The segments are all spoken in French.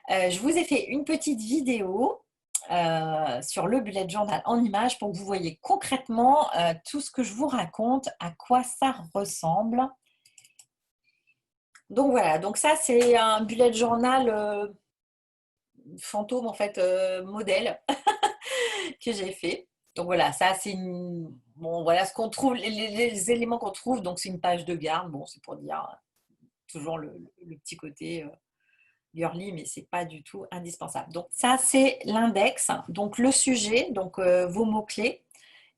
Je vous ai fait une petite vidéo sur le bullet journal en images pour que vous voyez concrètement tout ce que je vous raconte, à quoi ça ressemble. Donc voilà, donc ça c'est un bullet journal fantôme en fait, modèle que j'ai fait. Donc voilà, ça c'est une... Bon voilà ce qu'on trouve, les éléments qu'on trouve, donc c'est une page de garde, bon c'est pour dire toujours le petit côté... girly, mais c'est pas du tout indispensable. Donc ça, c'est l'index, donc le sujet, donc vos mots-clés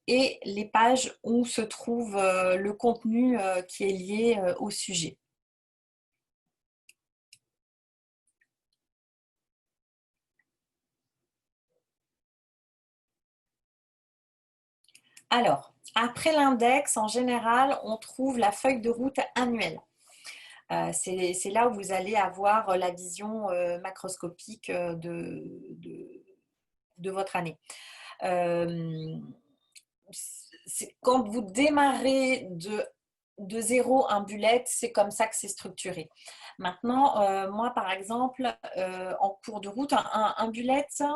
et les pages où se trouve le contenu qui est lié au sujet. Alors, après l'index, en général, on trouve la feuille de route annuelle. C'est là où vous allez avoir la vision macroscopique de votre année. Quand vous démarrez de zéro un bullet, c'est comme ça que c'est structuré. Maintenant, moi par exemple, en cours de route, un bullet, ça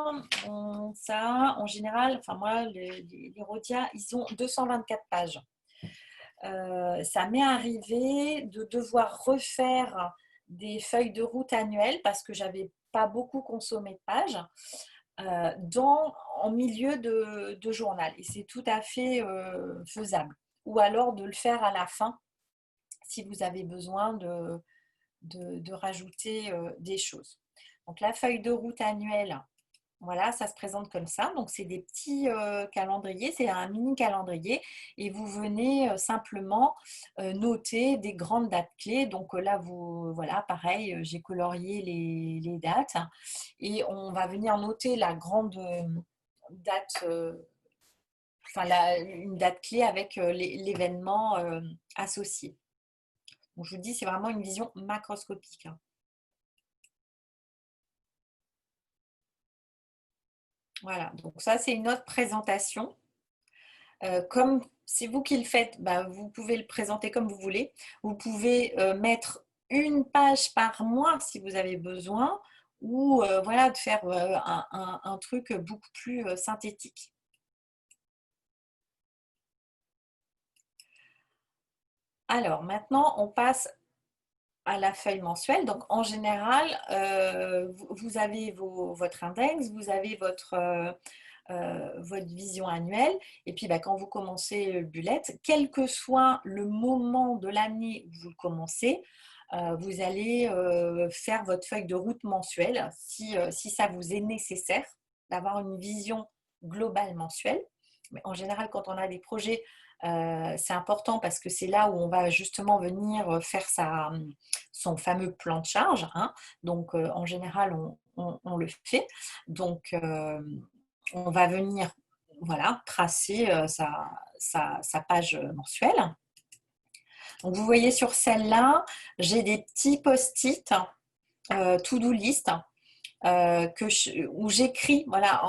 en général, enfin moi, les Rhodia, ils ont 224 pages. Ça m'est arrivé de devoir refaire des feuilles de route annuelles parce que j'avais pas beaucoup consommé de pages en milieu de journal. Et c'est tout à fait faisable. Ou alors de le faire à la fin si vous avez besoin de rajouter des choses. Donc la feuille de route annuelle, voilà, ça se présente comme ça. Donc, c'est des petits calendriers, c'est un mini calendrier et vous venez simplement noter des grandes dates clés. Donc là, voilà, pareil, j'ai colorié les dates et on va venir noter la grande date, enfin une date clé avec l'événement associé. Donc, je vous dis, c'est vraiment une vision macroscopique, hein. Voilà, donc ça, c'est une autre présentation. Comme c'est vous qui le faites, bah, vous pouvez le présenter comme vous voulez. Vous pouvez mettre une page par mois si vous avez besoin, ou voilà, de faire un truc beaucoup plus synthétique. Alors maintenant, on passe à la feuille mensuelle. Donc en général, vous avez votre index, vous avez votre vision annuelle. Et puis, bah, quand vous commencez le bullet, quel que soit le moment de l'année où vous le commencez, vous allez faire votre feuille de route mensuelle si ça vous est nécessaire d'avoir une vision globale mensuelle. Mais en général, quand on a des projets, c'est important parce que c'est là où on va justement venir faire son fameux plan de charge, hein. Donc, en général, on le fait. Donc, on va venir voilà, tracer sa page mensuelle. Donc, vous voyez sur celle-là, j'ai des petits post-it to-do list où j'écris voilà,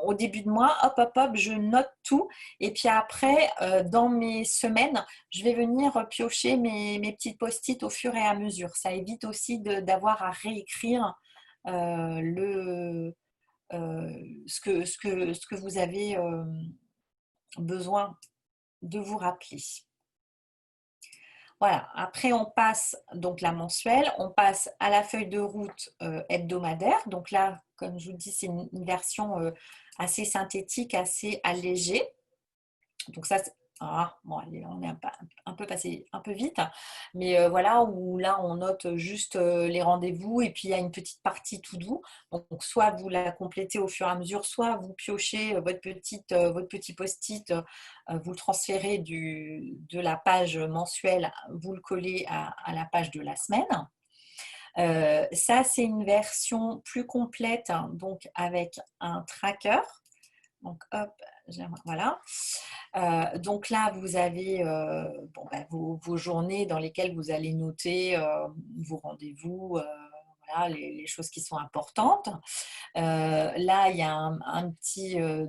au début de mois, hop, hop, hop, je note tout. Et puis après, dans mes semaines, je vais venir piocher mes petits post-it au fur et à mesure. Ça évite aussi d'avoir à réécrire ce que vous avez besoin de vous rappeler. Voilà, après on passe donc la mensuelle, on passe à la feuille de route hebdomadaire. Donc là, comme je vous le dis, c'est une version assez synthétique, assez allégée. Donc ça, bon, allez, on est un peu passé un peu vite, mais voilà, où là on note juste les rendez-vous et puis il y a une petite partie tout doux. Donc soit vous la complétez au fur et à mesure, soit vous piochez votre petit post-it, vous le transférez de la page mensuelle, vous le collez à la page de la semaine. Ça, c'est une version plus complète, hein, donc avec un tracker. Donc, hop, voilà. Donc là, vous avez bon, bah, vos journées dans lesquelles vous allez noter vos rendez-vous, voilà, les choses qui sont importantes. Là, il y a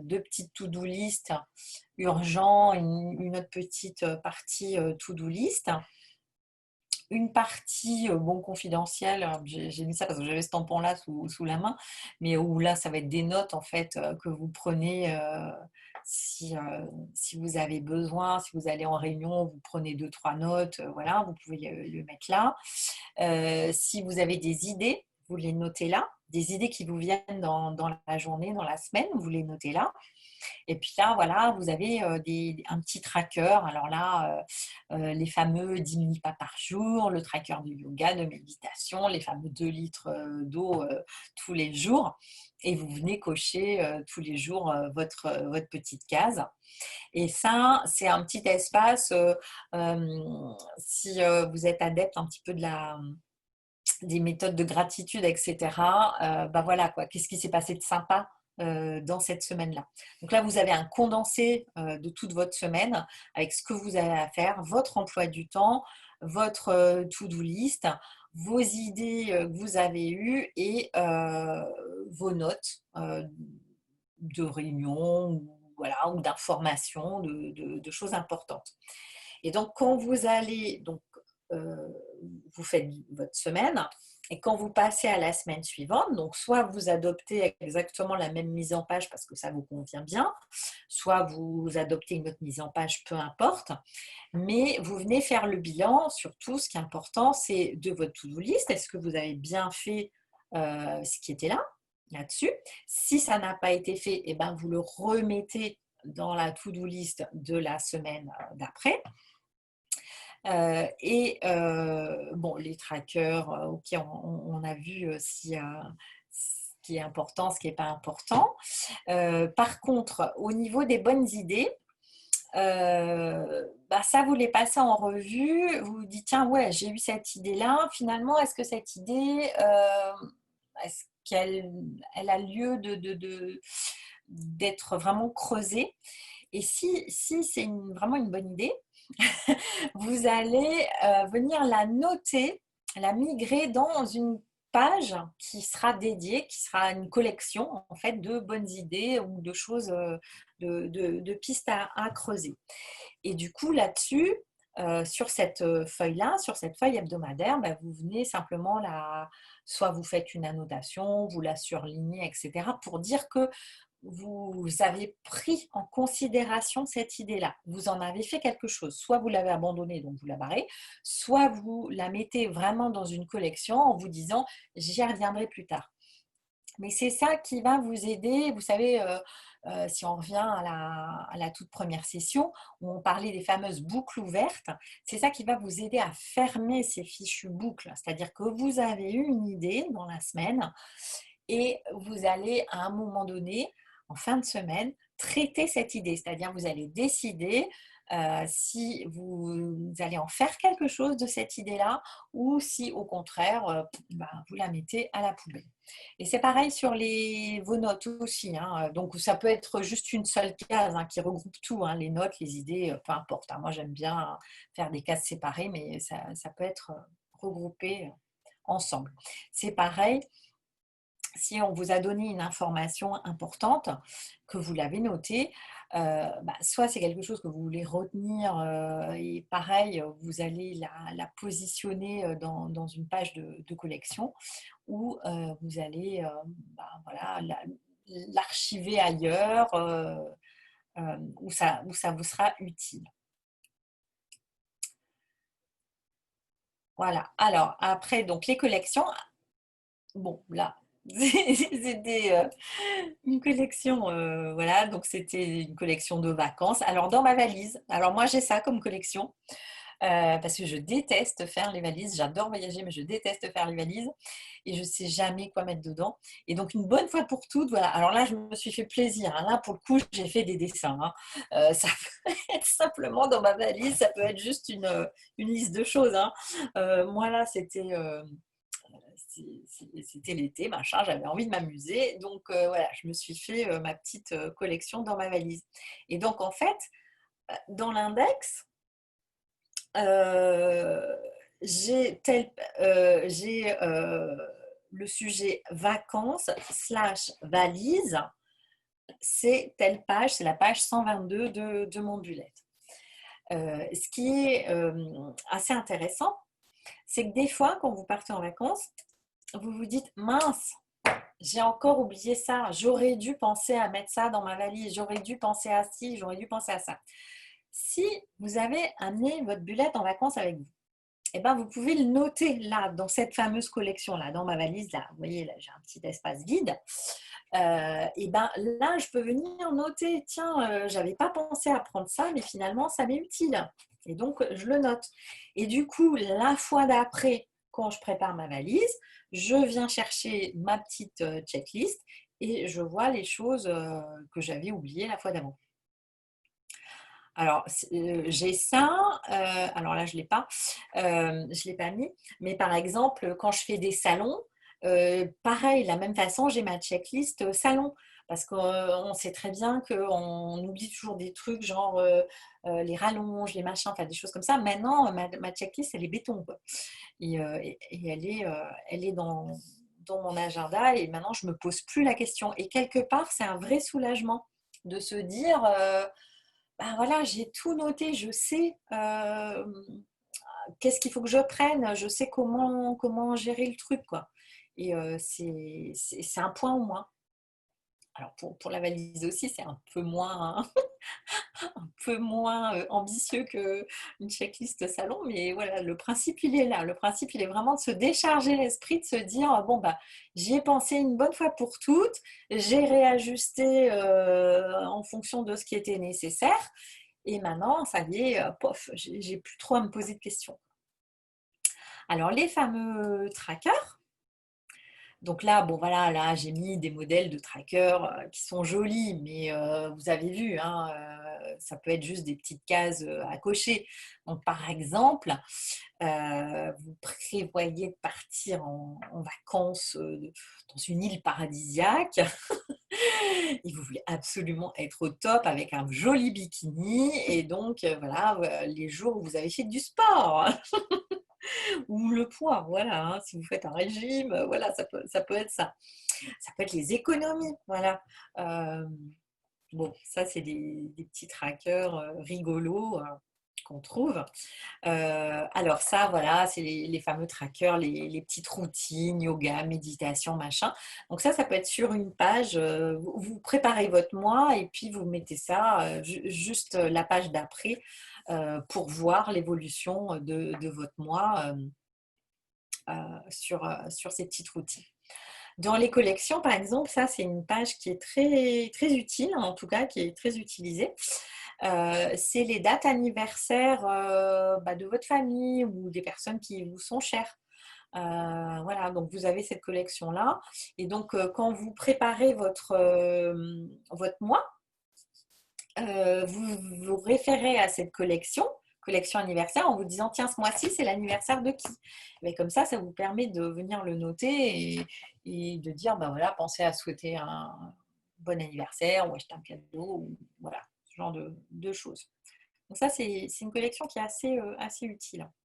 deux petites to-do list urgents, une autre petite partie to-do list. une partie, bon, confidentielle, j'ai mis ça parce que j'avais ce tampon-là sous la main, mais où là, ça va être des notes en fait que vous prenez si, si vous avez besoin, si vous allez en réunion, vous prenez deux, trois notes, voilà, vous pouvez le mettre là. Si vous avez des idées, vous les notez là. Des idées qui vous viennent dans la journée, dans la semaine, vous les notez là. Et puis là, voilà, vous avez un petit tracker. Alors là, les fameux 10 minutes pas par jour, le tracker du yoga, de méditation, les fameux 2 litres d'eau tous les jours. Et vous venez cocher tous les jours votre petite case. Et ça, c'est un petit espace, si vous êtes adepte un petit peu des méthodes de gratitude, etc. Bah voilà quoi, qu'est-ce qui s'est passé de sympa dans cette semaine-là. Donc là, vous avez un condensé de toute votre semaine avec ce que vous avez à faire, votre emploi du temps, votre to-do list, vos idées que vous avez eues et vos notes de réunion ou, voilà, ou d'informations, de choses importantes. Et donc, quand vous allez, donc, vous faites votre semaine, et quand vous passez à la semaine suivante, donc soit vous adoptez exactement la même mise en page parce que ça vous convient bien, soit vous adoptez une autre mise en page, peu importe, mais vous venez faire le bilan. Surtout, ce qui est important, c'est de votre to-do list. Est-ce que vous avez bien fait ce qui était là-dessus? Si ça n'a pas été fait, eh ben, vous le remettez dans la to-do list de la semaine d'après. Bon, les trackers, ok, on a vu ce qui est important, ce qui n'est pas important. Par contre, au niveau des bonnes idées, bah, ça, vous les passez en revue, vous vous dites, tiens, ouais, j'ai eu cette idée-là, finalement, est-ce que cette idée, est-ce qu'elle a lieu d'être vraiment creusée? Et si c'est vraiment une bonne idée, vous allez venir la noter, la migrer dans une page qui sera dédiée, qui sera une collection en fait de bonnes idées ou de choses, de pistes à creuser. Et du coup, là-dessus, sur cette feuille-là, sur cette feuille hebdomadaire, bah, vous venez simplement soit vous faites une annotation, vous la surlignez, etc., pour dire que vous avez pris en considération cette idée-là. Vous en avez fait quelque chose. Soit vous l'avez abandonnée, donc vous la barrez, soit vous la mettez vraiment dans une collection en vous disant j'y reviendrai plus tard. Mais c'est ça qui va vous aider. Vous savez, si on revient à la toute première session où on parlait des fameuses boucles ouvertes, c'est ça qui va vous aider à fermer ces fichues boucles. C'est-à-dire que vous avez eu une idée dans la semaine et vous allez à un moment donné, en fin de semaine, traiter cette idée. C'est-à-dire vous allez décider si vous allez en faire quelque chose de cette idée-là ou si au contraire, vous la mettez à la poubelle. Et c'est pareil sur vos notes aussi, hein. Donc ça peut être juste une seule case qui regroupe tout, hein, les notes, les idées, peu importe, hein. Moi j'aime bien faire des cases séparées, mais ça peut être regroupé ensemble. C'est pareil si on vous a donné une information importante, que vous l'avez notée, soit c'est quelque chose que vous voulez retenir et pareil, vous allez la positionner dans une page de collection ou vous allez voilà, l'archiver ailleurs où ça vous sera utile. Voilà. Alors après, donc les collections, bon là, c'était une collection, voilà, donc c'était une collection de vacances. Alors dans ma valise, alors moi j'ai ça comme collection, parce que je déteste faire les valises. J'adore voyager, mais je déteste faire les valises et je ne sais jamais quoi mettre dedans. Et donc une bonne fois pour toutes, voilà. Alors là, je me suis fait plaisir, hein. Là, pour le coup, j'ai fait des dessins, hein. Ça peut être simplement dans ma valise, ça peut être juste une liste de choses, hein. Moi là, c'était l'été, machin, j'avais envie de m'amuser. Donc voilà, je me suis fait ma petite collection dans ma valise. Et donc en fait, dans l'index, euh, j'ai le sujet vacances slash valise, c'est telle page, c'est la page 122 de mon bullet. Ce qui est assez intéressant, c'est que des fois, quand vous partez en vacances, vous vous dites, mince, j'ai encore oublié ça, j'aurais dû penser à mettre ça dans ma valise, j'aurais dû penser à ci, j'aurais dû penser à ça. Si vous avez amené votre bullette en vacances avec vous, eh ben, vous pouvez le noter là, dans cette fameuse collection-là, dans ma valise, là. Vous voyez, là, j'ai un petit espace vide. Et ben, là, je peux venir noter, tiens, j'avais pas pensé à prendre ça, mais finalement, ça m'est utile. Et donc, je le note. Et du coup, la fois d'après, quand je prépare ma valise, je viens chercher ma petite checklist et je vois les choses que j'avais oubliées la fois d'avant. Alors, j'ai ça, alors là, je l'ai pas mis, mais par exemple, quand je fais des salons, pareil, de la même façon, j'ai ma checklist salon. Parce qu'on sait très bien qu'on oublie toujours des trucs, genre les rallonges, les machins, enfin des choses comme ça. Maintenant, ma checklist, elle est béton, quoi. Et elle est dans mon agenda. Et maintenant, je me pose plus la question. Et quelque part, c'est un vrai soulagement de se dire, ben voilà, j'ai tout noté, je sais qu'est-ce qu'il faut que je prenne, je sais comment gérer le truc, quoi. Et c'est un point au moins. Alors pour la valise aussi, c'est un peu moins ambitieux qu'une checklist salon, mais voilà, le principe il est là. Le principe il est vraiment de se décharger l'esprit, de se dire bon bah j'y ai pensé une bonne fois pour toutes, j'ai réajusté en fonction de ce qui était nécessaire, et maintenant ça y est, pof, j'ai plus trop à me poser de questions. Alors les fameux trackers. Donc là, bon voilà, là j'ai mis des modèles de trackers qui sont jolis, mais vous avez vu, hein, ça peut être juste des petites cases à cocher. Donc par exemple, vous prévoyez de partir en vacances dans une île paradisiaque et vous voulez absolument être au top avec un joli bikini, et donc voilà, les jours où vous avez fait du sport ou le poids, voilà, hein, si vous faites un régime, voilà, ça peut être ça. Ça peut être les économies, voilà. Euh, bon, ça, c'est des petits trackers rigolos qu'on trouve. Alors ça, voilà, c'est les fameux trackers, les petites routines, yoga, méditation, machin. Donc ça peut être sur une page. Vous préparez votre mois et puis vous mettez ça juste la page d'après pour voir l'évolution de votre mois sur ces petites routines. Dans les collections, par exemple, ça, c'est une page qui est très, très utile, en tout cas, qui est très utilisée. C'est les dates anniversaires de votre famille ou des personnes qui vous sont chères. Voilà, donc vous avez cette collection-là. Et donc, quand vous préparez votre mois, vous vous référez à cette collection anniversaire, en vous disant tiens, ce mois-ci, c'est l'anniversaire de qui? Mais comme ça vous permet de venir le noter et de dire ben voilà, pensez à souhaiter un bon anniversaire ou acheter un cadeau, ou voilà, ce genre de choses. Donc ça, c'est une collection qui est assez utile.